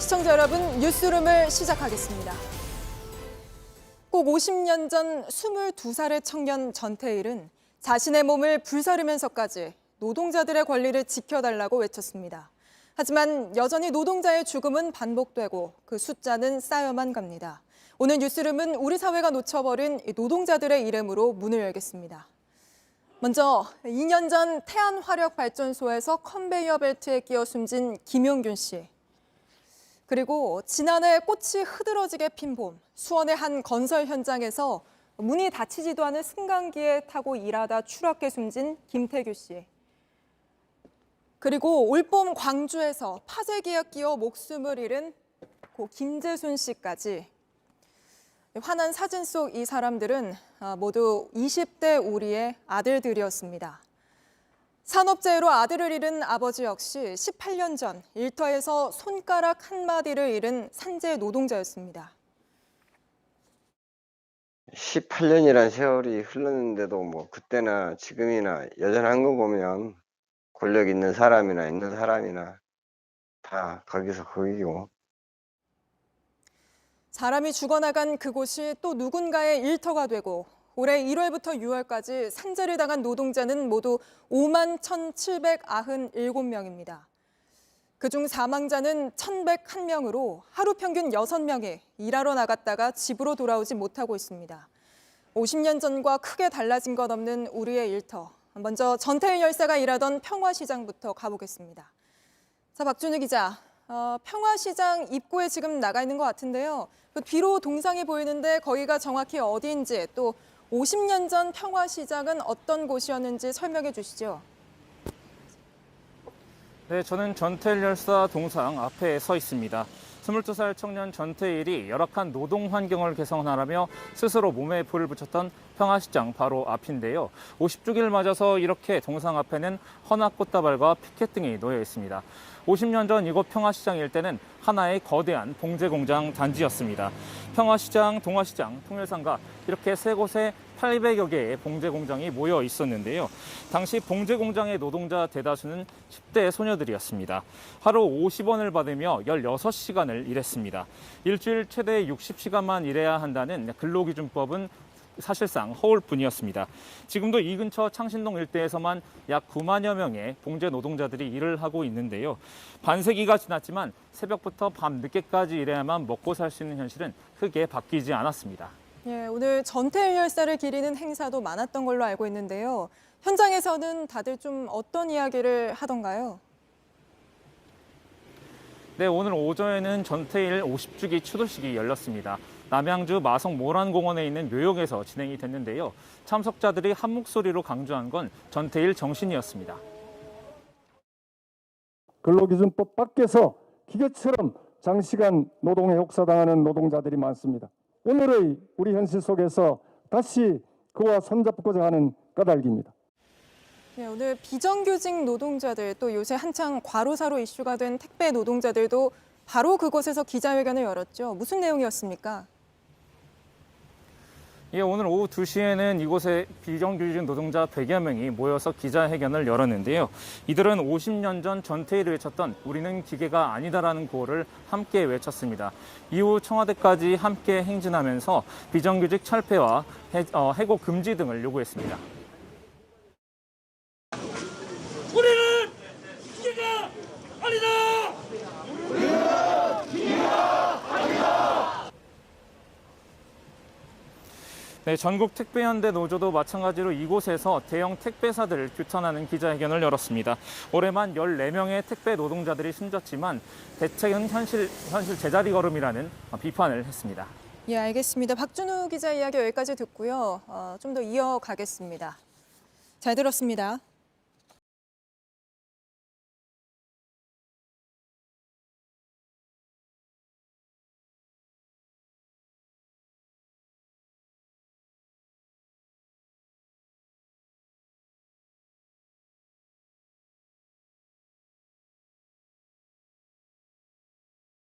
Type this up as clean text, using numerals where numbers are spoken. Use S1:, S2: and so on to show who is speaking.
S1: 시청자 여러분, 뉴스룸을 시작하겠습니다. 꼭 50년 전 22살의 청년 전태일은 자신의 몸을 불사르면서까지 노동자들의 권리를 지켜달라고 외쳤습니다. 하지만 여전히 노동자의 죽음은 반복되고 그 숫자는 쌓여만 갑니다. 오늘 뉴스룸은 우리 사회가 놓쳐버린 노동자들의 이름으로 문을 열겠습니다. 먼저 2년 전 태안화력발전소에서 컨베이어 벨트에 끼어 숨진 김용균 씨. 그리고 지난해 꽃이 흐드러지게 핀 봄, 수원의 한 건설 현장에서 문이 닫히지도 않은 승강기에 타고 일하다 추락해 숨진 김태규 씨. 그리고 올봄 광주에서 파쇄기에 끼어 목숨을 잃은 고 김재순 씨까지. 환한 사진 속 이 사람들은 모두 20대 우리의 아들들이었습니다. 산업재해로 아들을 잃은 아버지 역시 18년 전 일터에서 손가락 한 마디를 잃은 산재 노동자였습니다.
S2: 18년이란 세월이 흘렀는데도 뭐 그때나 지금이나 여전한 거 보면 권력 있는 사람이나 다 거기서 거기고.
S1: 사람이 죽어나간 그곳이 또 누군가의 일터가 되고 올해 1월부터 6월까지 산재를 당한 노동자는 모두 5만 1,797명입니다. 그중 사망자는 1,101명으로 하루 평균 6명이 일하러 나갔다가 집으로 돌아오지 못하고 있습니다. 50년 전과 크게 달라진 것 없는 우리의 일터. 먼저 전태일 열사가 일하던 평화시장부터 가보겠습니다. 자, 박준우 기자. 평화시장 입구에 지금 나가 있는 것 같은데요. 그 뒤로 동상이 보이는데 거기가 정확히 어디인지 또 50년 전 평화시장은 어떤 곳이었는지 설명해 주시죠.
S3: 네, 저는 전태일 열사 동상 앞에 서 있습니다. 22살 청년 전태일이 열악한 노동 환경을 개선하라며 스스로 몸에 불을 붙였던 평화시장 바로 앞인데요. 50주기를 맞아서 이렇게 동상 앞에는 헌화꽃다발과 피켓 등이 놓여 있습니다. 50년 전 이곳 평화시장 일대는 하나의 거대한 봉제 공장 단지였습니다. 평화시장, 동화시장, 통일상가 이렇게 세 곳에 800여 개의 봉제 공장이 모여 있었는데요. 당시 봉제 공장의 노동자 대다수는 10대 소녀들이었습니다. 하루 50원을 받으며 16시간을 일했습니다. 일주일 최대 60시간만 일해야 한다는 근로기준법은 사실상 허울뿐이었습니다. 지금도 이 근처 창신동 일대에서만 약 9만여 명의 봉제 노동자들이 일을 하고 있는데요. 반세기가 지났지만 새벽부터 밤 늦게까지 일해야만 먹고 살 수 있는 현실은 크게 바뀌지 않았습니다.
S1: 예, 오늘 전태일 열사를 기리는 행사도 많았던 걸로 알고 있는데요. 현장에서는 다들 좀 어떤 이야기를 하던가요?
S3: 네, 오늘 오전에는 전태일 50주기 추도식이 열렸습니다. 남양주 마성 모란공원에 있는 묘역에서 진행이 됐는데요. 참석자들이 한 목소리로 강조한 건 전태일 정신이었습니다.
S4: 근로기준법 밖에서 기계처럼 장시간 노동에 혹사당하는 노동자들이 많습니다. 오늘의 우리 현실 속에서 다시 그와 손잡고자 하는 까닭입니다.
S1: 네, 오늘 비정규직 노동자들 또 요새 한창 과로사로 이슈가 된 택배 노동자들도 바로 그곳에서 기자회견을 열었죠. 무슨 내용이었습니까?
S3: 예, 오늘 오후 2시에는 이곳에 비정규직 노동자 100여 명이 모여서 기자회견을 열었는데요. 이들은 50년 전 전태일이 외쳤던 우리는 기계가 아니다라는 구호를 함께 외쳤습니다. 이후 청와대까지 함께 행진하면서 비정규직 철폐와 해고 금지 등을 요구했습니다.
S5: 우리는 기계가 아니다!
S3: 네, 전국 택배연대 노조도 마찬가지로 이곳에서 대형 택배사들을 규탄하는 기자회견을 열었습니다. 올해만 14명의 택배 노동자들이 숨졌지만 대책은 현실 제자리 걸음이라는 비판을 했습니다.
S1: 예, 알겠습니다. 박준우 기자 이야기 여기까지 듣고요. 좀 더 이어가겠습니다. 잘 들었습니다.